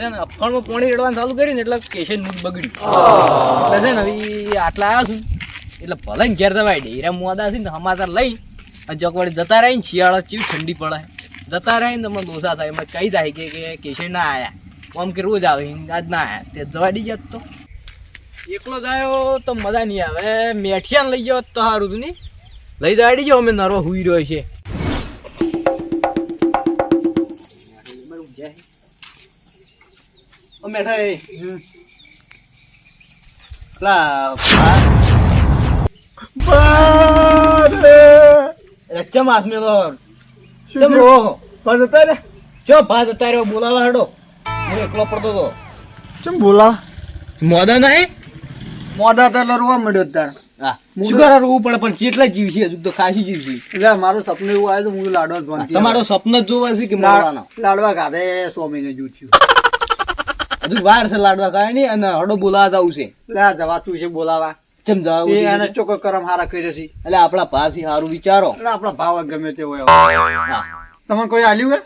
છે ને અફાણમાં પાણી રેડવાનું ચાલુ કર્યું ને એટલે કેશન મૂડ બગડ્યું. એટલે છે ને હવે આટલા આવ્યા છું એટલે ભલે ને ઘેર જવાય ડેરા મોદા છે ને સમાચાર લઈ જકવાડી જતા રહી ને શિયાળા ચીવ ઠંડી પડે જતા રહી ને તમને દોષા થાય એમાં કહી જાય કે કેશન ના આવ્યા આમ કે રોજ આવે આજ ના આવ્યા તે જવા દી જાત તો એકલો જ આવ્યો તો મજા નહીં આવે. મેઠિયાને લઈ જાવ તો સારું હતું નહીં લઈ જવા દીજો અમે નરવો હુઈ રહ્યો છે. બોલાવા હડો હું એકલો પડતો તો ચમ બોલા મોદા નહીં મોદા તો લરવા મળ્યો તાર શુગર રોવું પડે પણ કેટલા જીવ છે હજુ તો ખાસી જીવ છે. એટલે મારું સપનું એવું આવ્યું હું લાડવા જ બનતી. તમારો સપનો જ જોવા છે કે મારવાનો લાડવા ખાધે 100 મહિને જૂઠ્યું હજુ વાર છે લાડવા ખાય નહીં અને હડો બોલાવા જવું છે. લે જવાતું છે બોલાવા ચમ જાવ એને ચોખ્ખો કરમ હારા કર્યો છે એટલે આપણા ભાસી સારું વિચારો એટલે આપણા ભાવ ગમે તે હોય. તમને કોઈ આલ્યું હે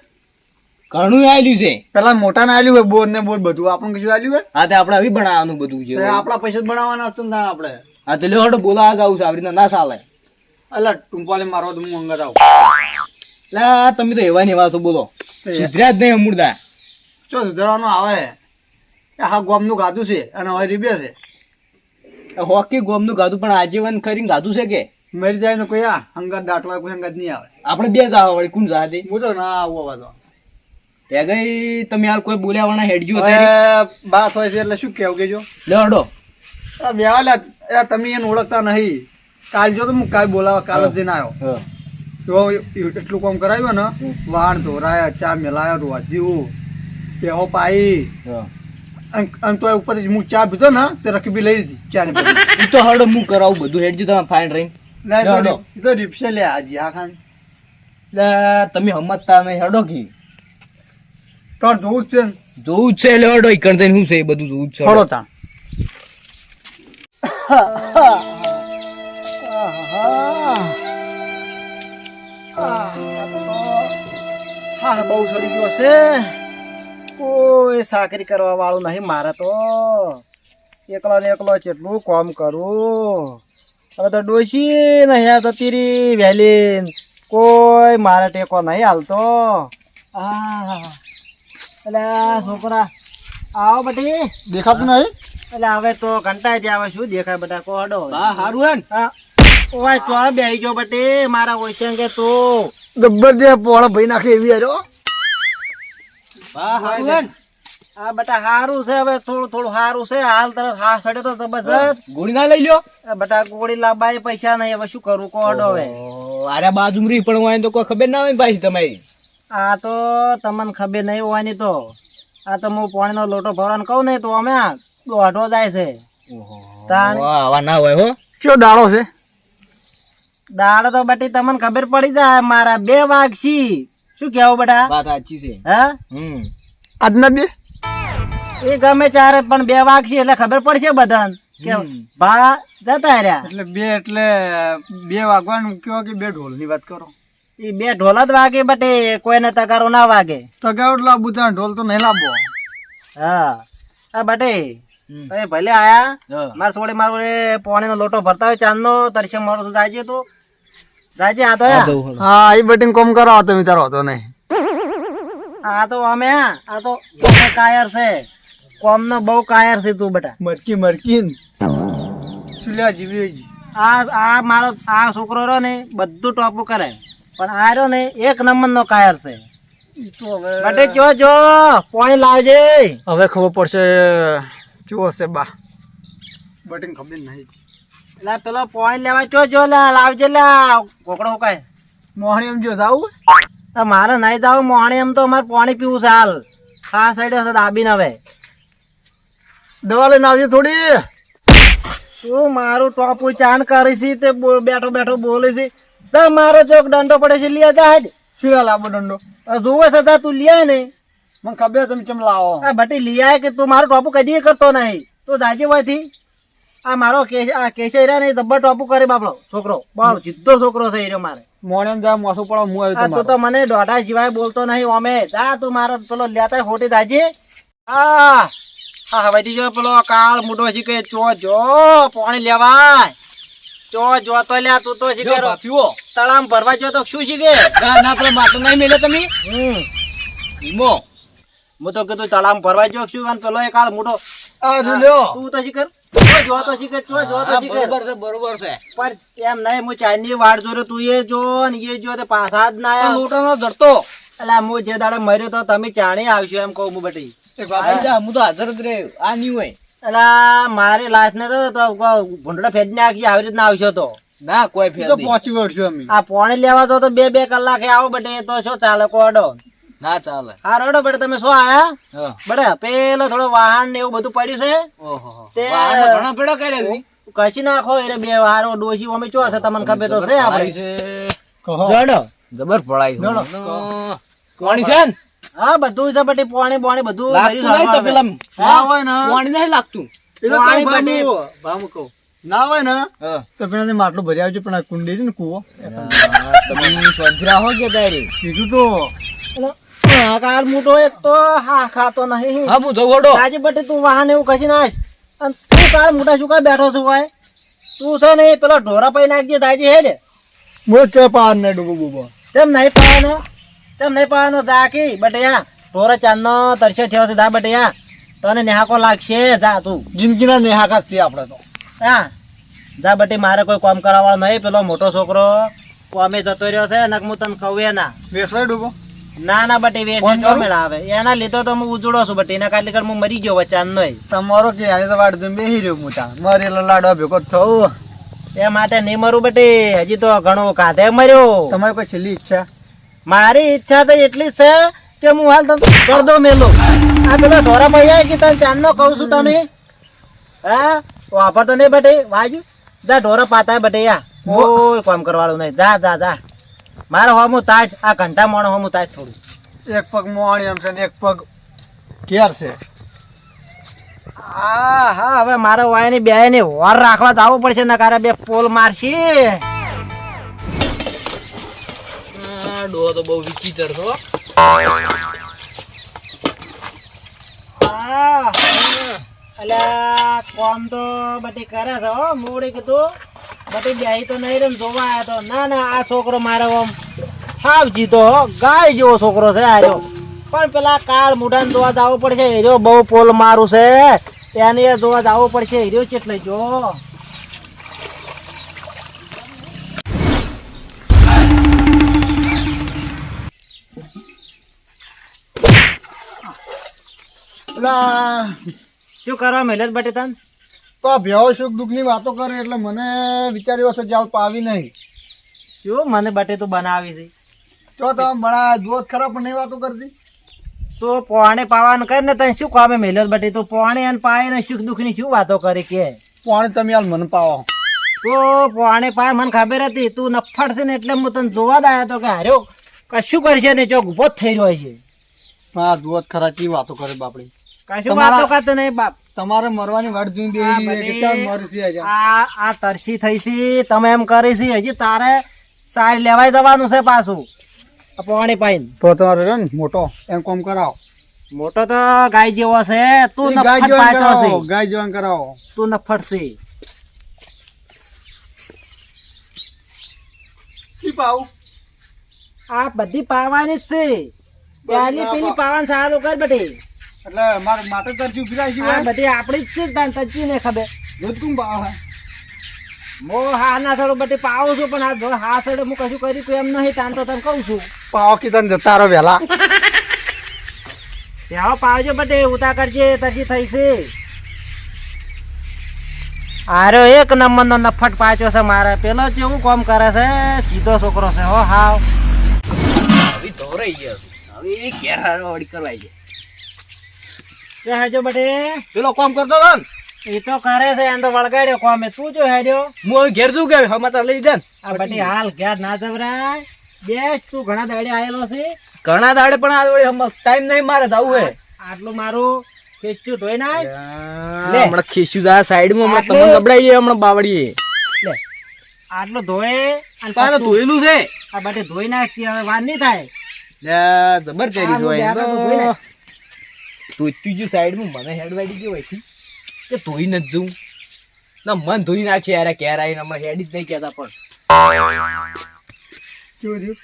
ઘણું આવેલું છે પેલા મોટા ને આલ્યું હોય બોર ને બોર બધું આપણને કશું આલ્યું હે હા તે આપણે હવે બનાવવાનું બધું છે આપણા પૈસા જ બનાવવાના હતા ને આપણે. હા તો લ્યો હડો બોલાવા જવું છે આવી રીતના ના ચાલે. એટલે ટુંપાલે મારવા તો હું અંગત આવું એટલે તમે તો એવા ને એવા છો બોલો સુધર્યા જ નહીં અમૂર્દા શું સુધારવાનું આવે હા ગોમનું ગાધું છે અને હવે રીબે છે હોકી ગોમનું ગાધું પણ આજીવન કરીને ગાધું છે કે મરી જાય ને કોઈ આ અંગત દાટવા કોઈ અંગત નહીં આવે. આપણે બે જ આવા વળી કોણ જાતે હું તો ના આવું હવે તો ત્યાં ગઈ તમે હાલ કોઈ બોલ્યા વાળા હેડજો બાત હોય છે એટલે શું કેવું કેજો લે હડો બેવાલા તમે એને ઓળખતા નહીં. કાલ જો તો હું કાલ બોલાવા કાલ જ જઈને આવ્યો તો એટલું કામ કરાવ્યું ને વાણ ધોરાયા ચા મેલાયા રોજીવું તેહો પાઈ અને તો ઉપર હું ચા પીધો ને તે રકબી લઈ લીધી ચા ની તો હડો હું કરાવું બધું હેડજો તમે ફાઇન રહીને તો રીપસે લે આજી હા ખાન તમે સમજતા નહીં હડો કી તાર જોવું જ છે જોવું જ છે એટલે હડો ઈકણ થઈને શું છે એ બધું જોવું જ છે હડો તા હા બહુ સડી ગયો છે કોઈ સાકરી કરવા વાળું નહીં મારે તો એકલો ને એકલો કેટલું કામ કરું. હવે તો ડોસી નહીં તો તીરી વહેલી કોઈ મારે ટેકો નહીં હાલતો. એટલે છોકરા આવો બટી દેખાતું નહીં એટલે હવે તો ઘંટાઈ જાય હવે શું દેખાય બધા કોડો સારું હે ઓય તો બેહી ગયો બટી મારા ઓછે કે તું જબરદસ્ત પોળો ભાઈ નાખે એવી આરો હા બટા હારું છે હવે થોડું થોડું હારું છે હાલ તરત હા સડે તો જબરજસ્ત ગોળી ના લઈ લ્યો બટા ગોળી લાવવા પૈસા નહીં હવે શું કરું કોડો હવે અરે બાજુમરી પણ હોય તો કોઈ ખબર ના હોય ભાઈ તમારી આ તો તમને ખબર નહીં હોવાની તો આ તો હું પાણીનો લોટો ભરવાનું કહું ને તો અમે દોઢો જાય છે આવા ના હોય હો કયો દાડો છે દાડો તો બટી તમને ખબર પડી જાય મારા 2 વાગશી શું કેવું બેટા વાત સાચી છે હે આજના 2 એ ગમે ચારે પણ 2 વાગશી એટલે ખબર પડશે બધાને કે ભા જતા રહ્યા એટલે 2 એટલે 2 વાગવાનું કયો કે 2 ઢોલ ની વાત કરો એ 2 ઢોલ જ વાગે બટે કોઈને તગારો ના વાગે તગારો લાવવું તો ઢોલ તો નહીં લાવવો હા આ બટે તમે ભલે આયા માર છોડે મારો પાણી નો લોટો ભરતા હોય ચાંદ નો તરસે મારો જાજે તો જાજે આ તો હા એ બટિંગ કોમ કરો તમે તારો હતો નહીં આ તો અમે આ તો કાયર છે કોમ નો બહુ કાયર છે તું બેટા મરકી મરકીન સુલ્યા જીવી આ મારો આ છોકરો રહ્યો ને બધું ટોપું કરે પણ આ રહ્યો ને 1 નંબર નો કાયર છે બટે જો પાણી લાવજે હવે ખબર પડશે જો છે બા બટન ખબર નહીં લા પેલો પાણી લેવા જો લાવજે લા કોકડો કાય મોહણી એમ જો જાવું મારે નહીં જાવ મોહણી એમ તો અમારે પાણી પીવું છે હાલ આ સાઈડ હશે દાબીને હવે દવા લઈને આવજે થોડી શું મારું ટોપું ચાન કરી છે તે બેઠો બેઠો બોલે છે તો મારો ચોક દંડો પડે છે લિયા જા હેડ શું લાવો દંડો જોવે છે તું લિયા ને મને ખબર તમે કેમ લાવો આ બટી લિયા કે તું મારું ટોપું કદી કરતો નહીં તો દાજી વાયથી આ મારો આ કેશેરા ને દબ્બર ટોપું કરે બાપડો છોકરો બહુ જીદ્દો છોકરો છે એ મારે મોણે જા મોસું પડો હું આવ્યો તો મને દોઢા સિવાય બોલતો નહીં અમે જા તું મારો પેલો લેતા ખોટી દાજી હા હવેથી જો પેલો કાળ મોટો છે કે ચો જો પાણી લેવાય ચો જો તો લ્યા તું તો શીખે પીવો તળામ ભરવા જો તો શું શીખે ના પેલો માટલો નહીં મેલ્યો તમે ઈમો હું તો કીધું તળામ ભરવા જો શું અને પેલો એ કાળ મોટો તું તો શીખર જો તો શીખે ચો જો તો શીખે બરોબર છે પણ એમ નહીં હું ચાઈની વાડ જોયો તું એ જો ને એ જો તે પાછા જ ના લોટાનો જડતો એટલે હું જે દાડે મર્યો તો તમે ચાણી આવશો એમ કહું હું બટી હું તો હાજર જ રહ્યો આ નહીં હોય એટલે મારી લાશ ને તો ભૂંડડા ફેજ નાખી આવી રીતના આવશો તો ના કોઈ ફેર નહીં. પહોંચી વળશું અમે. આ પાણી લેવા તો 2-2 કલાકે આવો બટે તો શું ચાલે કોડો ના ચાલે હા રોડો બટે તમે શું આયા હા. બટે પેલો થોડો વાહન ને એવું બધું પડ્યું છે ઓહો તે- વાહનો ઘણા પેડા કર્યા છે કશી નાખો એટલે 2 વારો ડોશી અમે ચો હશે તમને ખબર તો છે પડાઈ આપણે છે કહો. જોડો જબર પડાઈ જોડો. કોણી છે ને હા બધું છે બટી પાણી બધું લાગતું નહીં તો પેલા ના હોય ને કોણી નહીં લાગતું એટલે પાણી કહું બટી બાબુ, ભામું કહું ના હોય ને હા. તો પેલા માટલું ભરી આવજો પણ આ કુંડી છે ને કૂવો તમે સ્વજરા હો કે તારી કીધું તો હા, કાળ મોટો એક તો હા ખાતો નહીં હા હું જવડો આજે બટે તું વાહન એવું કશી નાખ અને તું કાળ મોટા શું કાંઈ બેઠો છું ભાઈ તું છે ને પેલો ઢોરા પાઈ નાખજે દાજી હે લે મોટો પાન ને ડૂબો બૂબો તેમ નહીં પાવાનો જાકી બટયા ઢોરા ચાંદનો તરસ્યો થયો છે જા બટયા તને નેહાકો લાગશે જા તું જિંદગીના નેહાકાત છે આપણે તો હા જા બટી મારે કોઈ કામ કરાવવાનો નહીં પેલો મોટો છોકરો કોમે જતો રહ્યો છે નક હું તને કહું ના વેસાય ડૂબો ના ના બટી વેચે ફોન ચો કરું? મેળા આવે એના લીધો તો હું ઉજળો છું બટી એના કાટલી હું મરી ગયો વચાન નહીં તમારો કે આને તો વાડ જોઈને બેહી રહ્યો મોટા મરેલો લાડવા ભેગો થવું એ માટે નહીં મરું બટી હજી તો ઘણું કાધે મર્યો તમારી કોઈ છેલ્લી ઈચ્છા મારી ઈચ્છા તો એટલી જ છે કે હું હાલ તને કર દો મેલો આ પેલો ઢોરા પૈયા કે તને ચાંદનો કહું છું તને હા વાપર તો નહીં બટે વાજુ જા ઢોરા પાતા બટે યા કોઈ કામ કરવાનું નહીં જા જા જા મારો હોમું તાજ આ ઘંટા મોણો હોમું તાજ થોડું એક પગ મોણી એમ છે ને એક પગ ઘેર છે હા હા હવે મારો વાયની બે ની વર રાખવા તો આવવું પડશે ને કારે બે પોલ મારશી ડો તો બહુ વિચિત્ર છો હા અલ્યા કોમ તો બટી કરે છે હો મોડી કીધું બટી બેહી તો નહીં રે ને જોવા આવ્યો તો ના ના આ છોકરો મારો આમ હાવ જીતો હો ગાય જેવો છોકરો છે આર્યો પણ પેલા કાળ મુઢાને જોવા જવું પડશે હીરો બહુ પોલ મારું છે એને એ જોવા જવું પડશે હીરો કેટલે જો પેલા શું કરવા મહેનત બટે તન તો આ ભેવો સુખ દુઃખની વાતો કરે એટલે મને વિચાર્યો હશે જાવ પાવી નહીં શું મને બટે તું બનાવી છે તો તમે બડા દોત ખરા પણ નહીં વાતો કરતી તો પોણે પાવાનું કર ને તને શું કામે મહેનત બટે તું પોણે અને પાય ને સુખ દુઃખ ની શું વાતો કરી કે પાણી તમે હાલ મને પાવો તો પોણે પાય મને ખબર હતી તું નફટ છે ને એટલે હું તને જોવા જ આવ્યો તો કે હાર્યો કશું કરશે ને ચોક ઉભો જ થઈ રહ્યો છે હા દોત ખરા ચી વાતો કરે બાપડી કશું તમારા- વાતો કરતો નહીં બાપ તમારે મરવાની વાટ જોઈને બેહી રહી છે કે ચાલ મરશી આજે આ તરસી થઈ છે તમે એમ કરી છે હજી તારે સાર લેવાય જવાનું છે પાછું આ પોણી પાઈને તો તમારે રહ્યો ને મોટો એમ કોમ કરાવો મોટો તો ગાય જેવો છે તું એ ગાય નફટ જવાન પાછો કરાવો છે ગાય જવાન કરાવો તું નફટ છે કી પાવું આ બધી પાવાની જ છે પહેલી પેલી પાવાનું સારું કર બટી એટલે મારે માટે તરસી ઉભી રાખી આ બધી આપણી જ છે તાન તજી ને ખબર દૂધ કું પાવ હે મો હા ના થોડું બધી પાવું છું પણ આ જો હા સડે હું કશું કર્યું એમ નહીં તાન તો તને કહું છું પાવ કી તને જતા રહો વહેલા ત્યાં પાવજો બટે ઉતા કરજે તજી થઈ છે આરો એક નંબર નો નફટ પાછો છે મારે પેલો કેવું કામ કરે છે સીધો છોકરો છે હો હાવ હવે ધોરાઈ ગયા છે. હવે ઘેર હારવાડી કરવાઈ ગયા જો હેજો બટે પેલો કામ કરતો હતો ને એ તો કરે છે એમ તો વળગાડ્યો કોમે તું જો હેડ્યો હું હવે ઘેર જઉં કે સમાચાર લઈ જાય ને આ બટી હાલ ઘેર ના જવરાય બેસ તું ઘણા દાડે આવેલો છે ઘણા દાડે પણ આ વળી ટાઈમ નહીં મારે જવું હે આટલું મારું ખેંચ્યું ધોઈ નાખ લે. હમણાં ખીસ્યું જા સાઈડમાં હમણાં આટલું? તમને ગબડાઈ જાય હમણાં બાવળીએ લે આટલું ધોઈ અને પાછું પાછું ધોયેલું છે આ બટે ધોઈ નાખી હવે વાર નહીં થાય લે, જબર કરી આ જોઈ હું જાતો તો ધોઈ નાખ. ધોઈતું જો સાઈડમાં મને હેડ વાડી ગયો હોય કે ધોઈ નથી જવું ના મન ધોઈ નાખશે યાર ક્યારે આવીને અમે હેડી જ નહીં કહેતા પણ કેવું થયું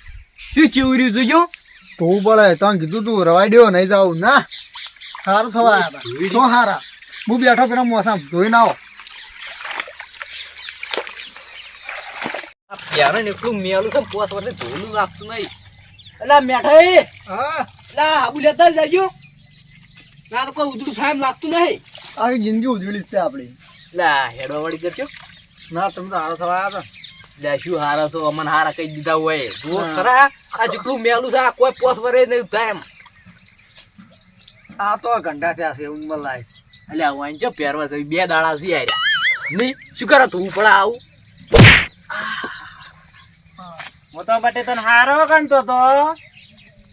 શું ચીવર્યું જોજો તો પડે તમે કીધું તું રવાઈ દ્યો નહીં જાવ ના સારું થવા આવ્યા હતા તો હારા હું બેઠો પેલા મોસમ ધોઈને આવો યાર ને એટલું મેલું છે પોસ વર્ષે ધોલું લાગતું નહીં એટલે મેઠાઈ હા એટલે આબુ લેતા જ જાજો ના તો કોઈ ઉધડું થાય એમ લાગતું નહીં આખી જિંદગી ઉજળી જ છે આપણી એટલે હેડવા વાળી કરજો ના તમે તો હારા થવા આવ્યા હતા લે શું હારા છો અમને હારા કઈ દીધા હોય જુઓ ખરા આ જેટલું મેલું છે આ કોઈ પોસ વરે નહીં થાય એમ આ તો ઘંટા થયા છે એવું મને લાગે એટલે વાંચ જો પહેરવા છે 2 દાડા છે યાર નહીં શું કરે તું પડા આવું હું તો બટે તને હારો ગણતો તો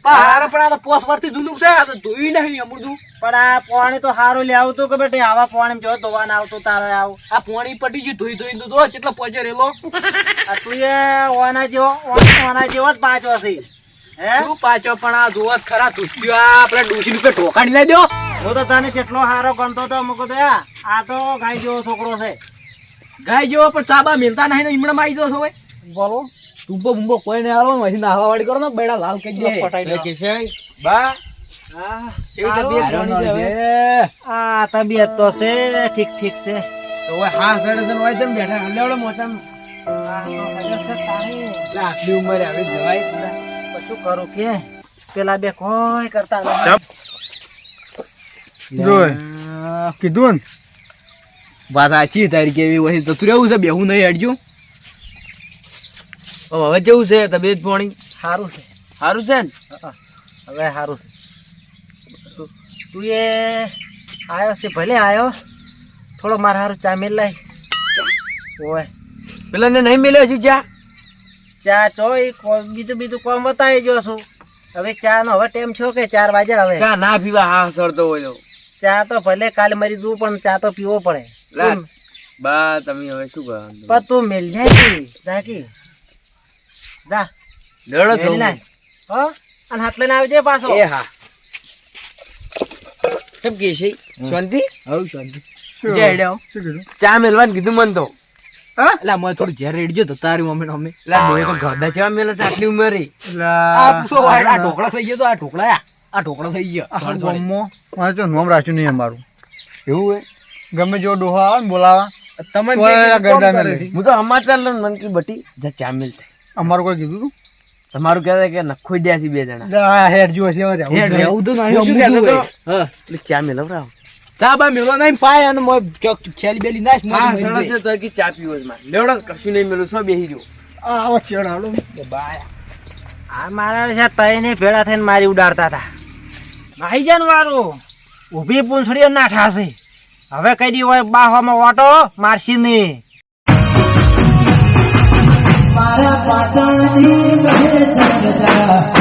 હારા પણ આ તો પોસ વરથી જૂનું છે આ તો ધોઈ નહીં અમૃતું પણ આ પાણી તો હારું લે આવતું કે બેટે આવા પાણી જો ધોવાના આવતું તારે આવ આ પોણી પટી ગયું ધોઈ ધોઈ તો કેટલો પહોંચે રેલો આ તું એ ઓના જેવો જ પાછો છે હે શું પાછો પણ આ જોવત ખરા તુસ્યો આ આપણે ડોસી રૂપિયા ઠોકાડી લઈ દો હું તો તને કેટલો હારો ગણતો તો મૂકો તો આ તો ગાય જેવો છોકરો છે ગાય જેવો પણ ચાબા મિલતા નહીં ને ઈમણામાં આવી જશો ભાઈ બોલો ટૂંપો બુંબો કોઈ નહીં હાલો પછી નાહવા વાળી કરો ને બેડા લાલ કરી દે બા હા કેવી તબિયત જોવાની છે હવે? આ તબિયત તો છે ઠીક ઠીક છે તો હવે હા સડસન હોય તેમ બેઠા હલ્લેવડો મોચામ આ તો મજા છે તારી. એટલે આટલી ઉંમરે આવી જવાય શું કરું કે પેલા બે કોઈ કરતા નથી. જોય કીધું ને વાત સાચી તારી કેવી હોય જતું રહેવું છે બેહું નહીં અડજો હવે કેવું છે તબિયત પાણી સારું છે સારું છે ને હવે સારું છે તું એ આવ્યો છે ભલે આવ્યો થોડો મારા હારું ચા મેલ લાય ઓય પેલા ને નહીં મળ્યો હજુ ચા ચા ચો એ બીજું કોમ બતાવી જો છું હવે ચા નો હવે ટાઈમ છો કે 4 વાગ્યા હવે ચા ના પીવા હા સરતો હોય તો ચા તો ભલે કાલે મરી જવું પણ ચા તો પીવો પડે બા તમે હવે શું કરવાનું પણ તું મેલ જાય જાકી જા દડો મેલી નાખ. હો અને હાટ લઈને આવજે પાછો એ હા કેમ કે છે શાંતિ હવ શાંતિ શું જય હેડ્યો શું કીધું ચા મેલવાનું કીધું મન તો હા એટલે મને થોડું ઝેર રેડજો તો તારી મમ્મી અમે એટલે બે તો ઘરડા ચેવા મેલે છે આટલી ઉંમરે એટલે આ પૂછો આ ઢોકળા થઈ ગયો તો આ ઢોકળા થઈ ગયો આ ગામમાં મારે તો નામ રાખ્યું નહીં અમારું એવું હોય ગમે જો ડોહા આવે ને બોલાવા તમે તો એ ગરદા મેલે. હું તો સમાચાર લઉં મન કી બટી જા ચા મેલતા અમારું કોઈ કીધું તું તમારું કહેતા કે નખોઈ દ્યા છે બે જણા આ હેડ જો છે હવે હેડ રહેવું તો નહીં શું કહેતો તો હા એટલે ચા મેલવરાવ ચા બા મેલવા નહીં પાય અને મોય ચોક છેલી બેલી નાખ હા સરસ છે તો કે ચા પીવો જ માં લેવડો કશું નહીં મેલું સો બેહી રહ્યો આ આવો ચેડ હાલો બાય આ મારા છે તઈને ભેળા થઈને મારી ઉડાડતા હતા નાહી જાન વાળું ઊભી પૂંછડીઓ ના ઠાશે હવે કઈ દી હોય બાહોમાં ઓટો મારશી નહીં મારા પાટણની રહે જગતા